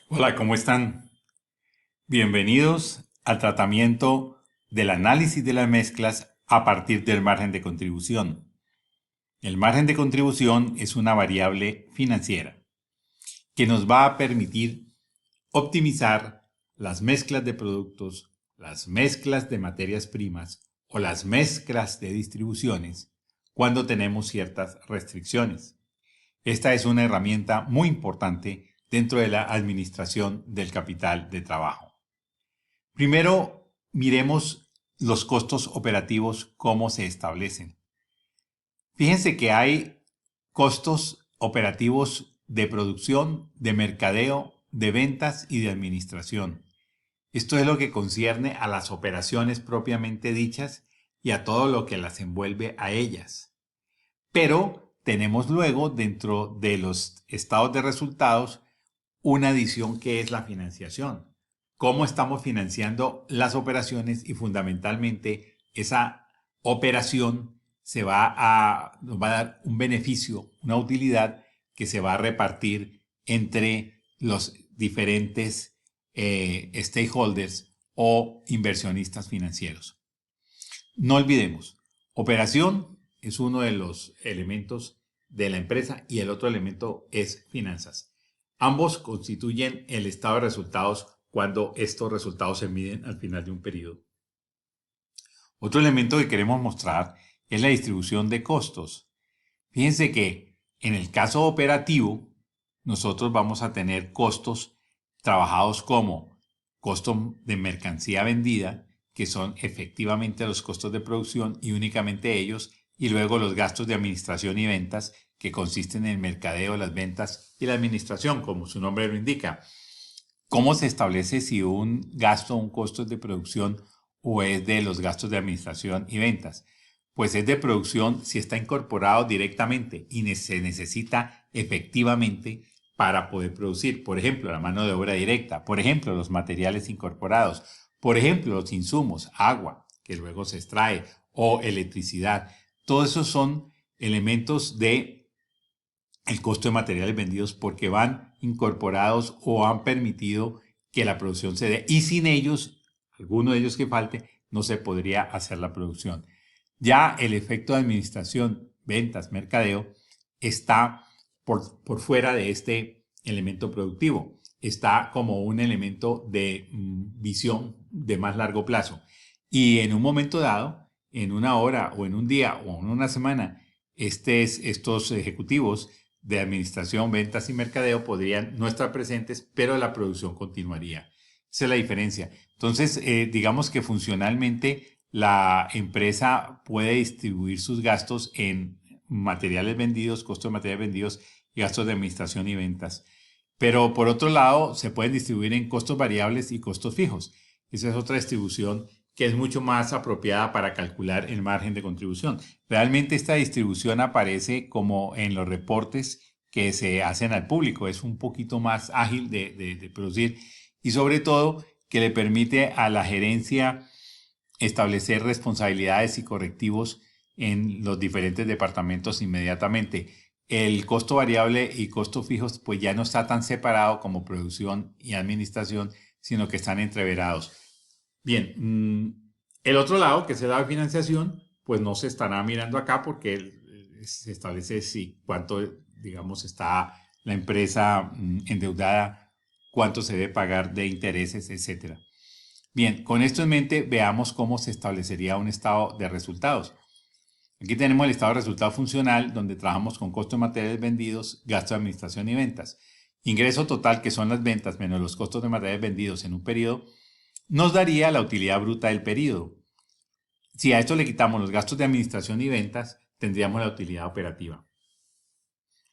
Hola, ¿cómo están? Bienvenidos al tratamiento del análisis de las mezclas a partir del margen de contribución. El margen de contribución es una variable financiera que nos va a permitir optimizar las mezclas de productos, las mezclas de materias primas o las mezclas de distribuciones cuando tenemos ciertas restricciones. Esta es una herramienta muy importante dentro de la administración del capital de trabajo. Primero, miremos los costos operativos, cómo se establecen. Fíjense que hay costos operativos de producción, de mercadeo, de ventas y de administración. Esto es lo que concierne a las operaciones propiamente dichas y a todo lo que las envuelve a ellas. Pero tenemos luego, dentro de los estados de resultados, una adición que es la financiación. Cómo estamos financiando las operaciones y fundamentalmente esa operación nos va a dar un beneficio, una utilidad que se va a repartir entre los diferentes stakeholders o inversionistas financieros. No olvidemos, operación es uno de los elementos de la empresa y el otro elemento es finanzas. Ambos constituyen el estado de resultados cuando estos resultados se miden al final de un periodo. Otro elemento que queremos mostrar es la distribución de costos. Fíjense que en el caso operativo, nosotros vamos a tener costos trabajados como costo de mercancía vendida, que son efectivamente los costos de producción y únicamente ellos, y luego los gastos de administración y ventas, que consisten en el mercadeo, las ventas y la administración, como su nombre lo indica. ¿Cómo se establece si un gasto o un costo es de producción o es de los gastos de administración y ventas? Pues es de producción si está incorporado directamente y se necesita efectivamente para poder producir. Por ejemplo, la mano de obra directa, por ejemplo, los materiales incorporados, por ejemplo, los insumos, agua, que luego se extrae, o electricidad. Todos esos son elementos de el costo de materiales vendidos porque van incorporados o han permitido que la producción se dé. Y sin ellos, alguno de ellos que falte, no se podría hacer la producción. Ya el efecto de administración, ventas, mercadeo, está por fuera de este elemento productivo. Está como un elemento de visión de más largo plazo. Y en un momento dado, en una hora o en un día o en una semana, estos ejecutivos de administración, ventas y mercadeo podrían no estar presentes, pero la producción continuaría. Esa es la diferencia. Entonces, digamos que funcionalmente la empresa puede distribuir sus gastos en materiales vendidos, costos de materiales vendidos y gastos de administración y ventas. Pero por otro lado, se pueden distribuir en costos variables y costos fijos. Esa es otra distribución que es mucho más apropiada para calcular el margen de contribución. Realmente esta distribución aparece como en los reportes que se hacen al público. Es un poquito más ágil de producir y sobre todo que le permite a la gerencia establecer responsabilidades y correctivos en los diferentes departamentos inmediatamente. El costo variable y costos fijos pues ya no está tan separado como producción y administración, sino que están entreverados. Bien, el otro lado, que es el lado de financiación, pues no se estará mirando acá porque se establece si cuánto, digamos, está la empresa endeudada, cuánto se debe pagar de intereses, etcétera. Bien, con esto en mente, veamos cómo se establecería un estado de resultados. Aquí tenemos el estado de resultado funcional, donde trabajamos con costos de materiales vendidos, gasto de administración y ventas. Ingreso total, que son las ventas menos los costos de materiales vendidos en un periodo, nos daría la utilidad bruta del periodo. Si a esto le quitamos los gastos de administración y ventas, tendríamos la utilidad operativa.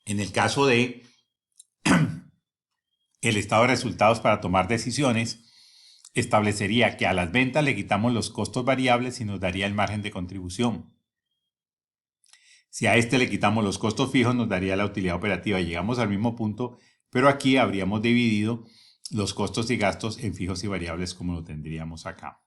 En el caso de el estado de resultados para tomar decisiones, establecería que a las ventas le quitamos los costos variables y nos daría el margen de contribución. Si a este le quitamos los costos fijos, nos daría la utilidad operativa. Llegamos al mismo punto, pero aquí habríamos dividido los costos y gastos en fijos y variables como lo tendríamos acá.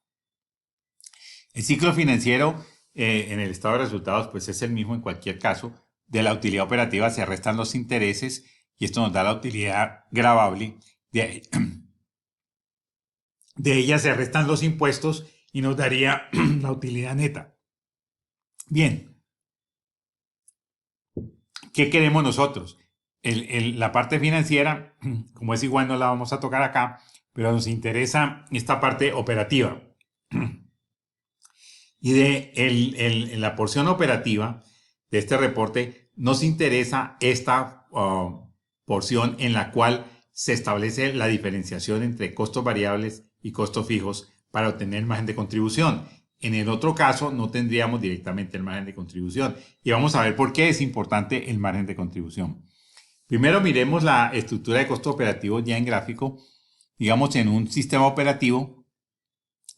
El ciclo financiero en el estado de resultados pues es el mismo en cualquier caso. De la utilidad operativa se restan los intereses y esto nos da la utilidad gravable De ella se restan los impuestos y nos daría la utilidad neta. Bien, ¿qué queremos nosotros? La parte financiera, como es igual, no la vamos a tocar acá, pero nos interesa esta parte operativa. Y en la porción operativa de este reporte nos interesa esta porción en la cual se establece la diferenciación entre costos variables y costos fijos para obtener el margen de contribución. En el otro caso no tendríamos directamente el margen de contribución. Y vamos a ver por qué es importante el margen de contribución. Primero miremos la estructura de costo operativo ya en gráfico. Digamos, en un sistema operativo,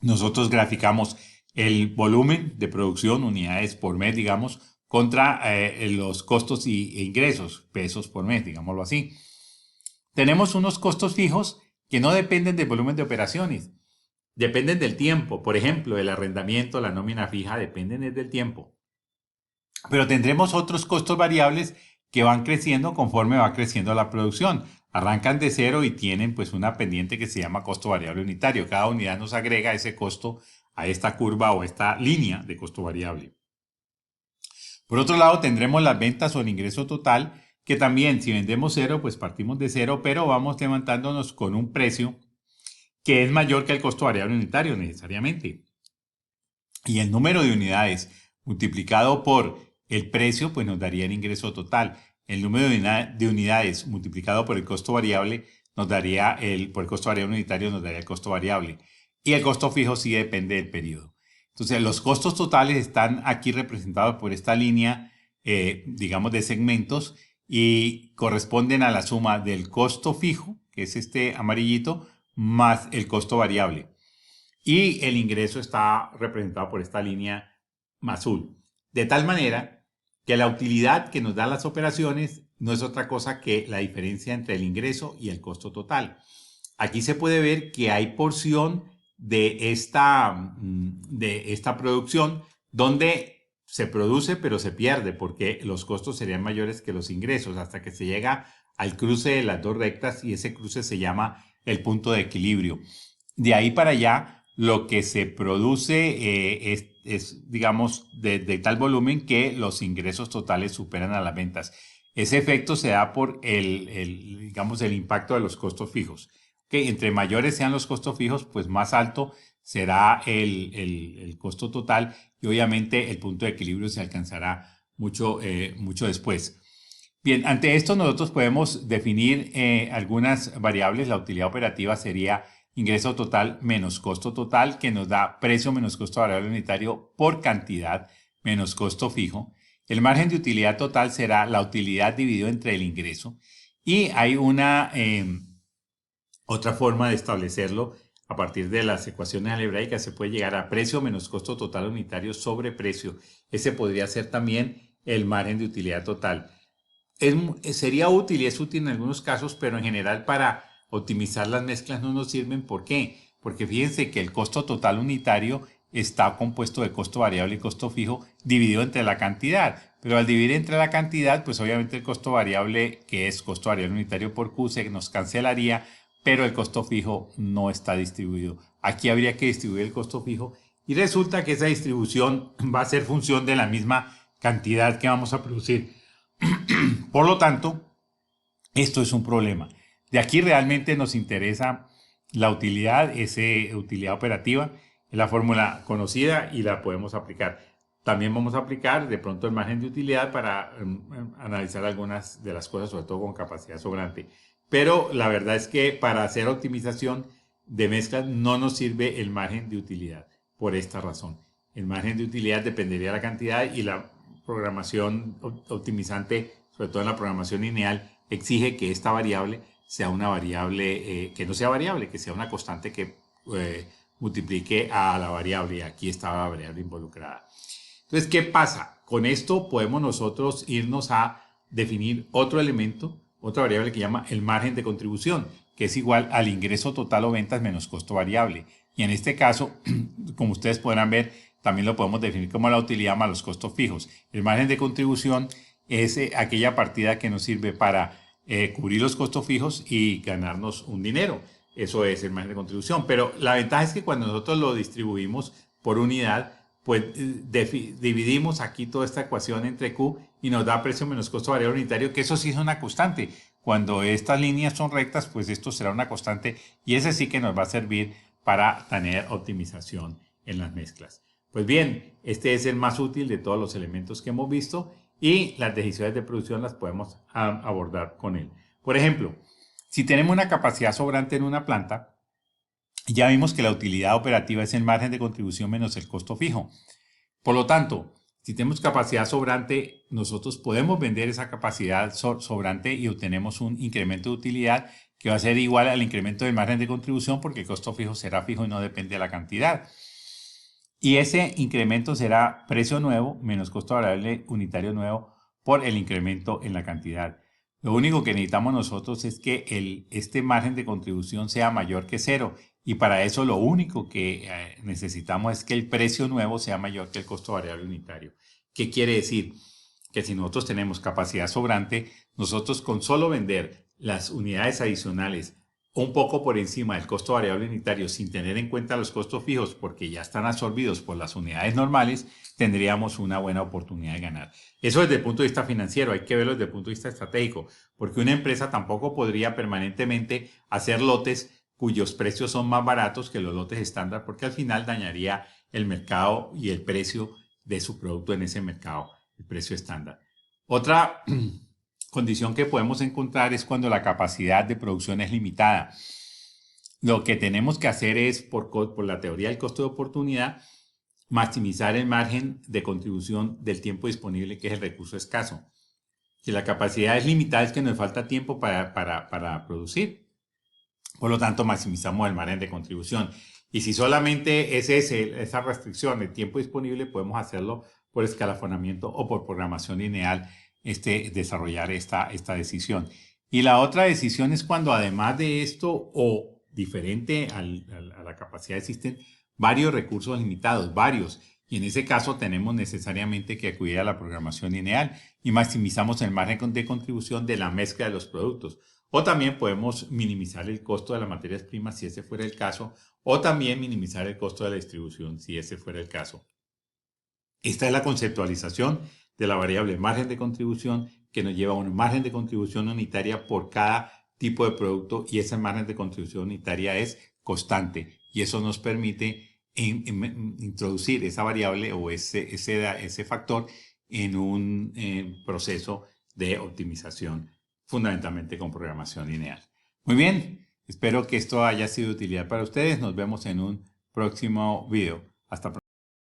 nosotros graficamos el volumen de producción, unidades por mes, digamos, contra los costos e ingresos, pesos por mes, digámoslo así. Tenemos unos costos fijos que no dependen del volumen de operaciones, dependen del tiempo. Por ejemplo, el arrendamiento, la nómina fija, dependen del tiempo. Pero tendremos otros costos variables que van creciendo conforme va creciendo la producción. Arrancan de cero y tienen pues una pendiente que se llama costo variable unitario. Cada unidad nos agrega ese costo a esta curva o esta línea de costo variable. Por otro lado, tendremos las ventas o el ingreso total, que también si vendemos cero, pues partimos de cero, pero vamos levantándonos con un precio que es mayor que el costo variable unitario necesariamente. Y el número de unidades multiplicado por el precio, pues nos daría el ingreso total. El número de unidades multiplicado por el costo variable nos daría por el costo variable unitario nos daría el costo variable. Y el costo fijo sí depende del periodo. Entonces, los costos totales están aquí representados por esta línea, digamos, de segmentos y corresponden a la suma del costo fijo, que es este amarillito, más el costo variable. Y el ingreso está representado por esta línea azul. De tal manera que la utilidad que nos dan las operaciones no es otra cosa que la diferencia entre el ingreso y el costo total. Aquí se puede ver que hay porción de esta producción donde se produce pero se pierde porque los costos serían mayores que los ingresos hasta que se llega al cruce de las dos rectas y ese cruce se llama el punto de equilibrio. De ahí para allá lo que se produce es digamos, de tal volumen que los ingresos totales superan a las ventas. Ese efecto se da por digamos, el impacto de los costos fijos. Que entre mayores sean los costos fijos, pues más alto será el costo total y obviamente el punto de equilibrio se alcanzará mucho después. Bien, ante esto nosotros podemos definir algunas variables. La utilidad operativa sería ingreso total menos costo total, que nos da precio menos costo variable unitario por cantidad menos costo fijo. El margen de utilidad total será la utilidad dividido entre el ingreso. Y hay una otra forma de establecerlo a partir de las ecuaciones algebraicas. Se puede llegar a precio menos costo total unitario sobre precio. Ese podría ser también el margen de utilidad total. Sería útil y es útil en algunos casos, pero en general para optimizar las mezclas no nos sirven. ¿Por qué? Porque fíjense que el costo total unitario está compuesto de costo variable y costo fijo dividido entre la cantidad. Pero al dividir entre la cantidad, pues obviamente el costo variable, que es costo variable unitario por Q, se nos cancelaría, pero el costo fijo no está distribuido. Aquí habría que distribuir el costo fijo y resulta que esa distribución va a ser función de la misma cantidad que vamos a producir. Por lo tanto, esto es un problema. De aquí realmente nos interesa la utilidad, utilidad operativa, es la fórmula conocida y la podemos aplicar. También vamos a aplicar de pronto el margen de utilidad para analizar algunas de las cosas, sobre todo con capacidad sobrante. Pero la verdad es que para hacer optimización de mezclas no nos sirve el margen de utilidad por esta razón. El margen de utilidad dependería de la cantidad y la programación optimizante, sobre todo en la programación lineal, exige que esta variable sea una variable, que no sea variable, que sea una constante que multiplique a la variable. Y aquí está la variable involucrada. Entonces, ¿qué pasa? Con esto podemos nosotros irnos a definir otro elemento, otra variable que llama el margen de contribución, que es igual al ingreso total o ventas menos costo variable. Y en este caso, como ustedes podrán ver, también lo podemos definir como la utilidad más los costos fijos. El margen de contribución es aquella partida que nos sirve para cubrir los costos fijos y ganarnos un dinero. Eso es el margen de contribución. Pero la ventaja es que cuando nosotros lo distribuimos por unidad, pues dividimos aquí toda esta ecuación entre Q y nos da precio menos costo variable unitario, que eso sí es una constante. Cuando estas líneas son rectas, pues esto será una constante y ese sí que nos va a servir para tener optimización en las mezclas. Pues bien, este es el más útil de todos los elementos que hemos visto y las decisiones de producción las podemos abordar con él. Por ejemplo, si tenemos una capacidad sobrante en una planta, ya vimos que la utilidad operativa es el margen de contribución menos el costo fijo. Por lo tanto, si tenemos capacidad sobrante, nosotros podemos vender esa capacidad sobrante y obtenemos un incremento de utilidad que va a ser igual al incremento del margen de contribución porque el costo fijo será fijo y no depende de la cantidad. Y ese incremento será precio nuevo menos costo variable unitario nuevo por el incremento en la cantidad. Lo único que necesitamos nosotros es que este margen de contribución sea mayor que cero y para eso lo único que necesitamos es que el precio nuevo sea mayor que el costo variable unitario. ¿Qué quiere decir? Que si nosotros tenemos capacidad sobrante, nosotros con solo vender las unidades adicionales un poco por encima del costo variable unitario sin tener en cuenta los costos fijos porque ya están absorbidos por las unidades normales, tendríamos una buena oportunidad de ganar. Eso desde el punto de vista financiero, hay que verlo desde el punto de vista estratégico, porque una empresa tampoco podría permanentemente hacer lotes cuyos precios son más baratos que los lotes estándar porque al final dañaría el mercado y el precio de su producto en ese mercado, el precio estándar. Otra condición que podemos encontrar es cuando la capacidad de producción es limitada. Lo que tenemos que hacer es, por la teoría del costo de oportunidad, maximizar el margen de contribución del tiempo disponible, que es el recurso escaso. Si la capacidad es limitada, es que nos falta tiempo para producir. Por lo tanto, maximizamos el margen de contribución. Y si solamente es esa restricción de tiempo disponible, podemos hacerlo por escalafonamiento o por programación lineal, desarrollar esta decisión. Y la otra decisión es cuando además de esto o diferente a la capacidad existen varios recursos limitados, varios. Y en ese caso tenemos necesariamente que acudir a la programación lineal y maximizamos el margen de contribución de la mezcla de los productos. O también podemos minimizar el costo de las materias primas si ese fuera el caso, o también minimizar el costo de la distribución si ese fuera el caso. Esta es la conceptualización de la variable margen de contribución que nos lleva a un margen de contribución unitaria por cada tipo de producto y ese margen de contribución unitaria es constante y eso nos permite introducir esa variable o ese factor en un proceso de optimización fundamentalmente con programación lineal. Muy bien, espero que esto haya sido de utilidad para ustedes. Nos vemos en un próximo video. Hasta pronto.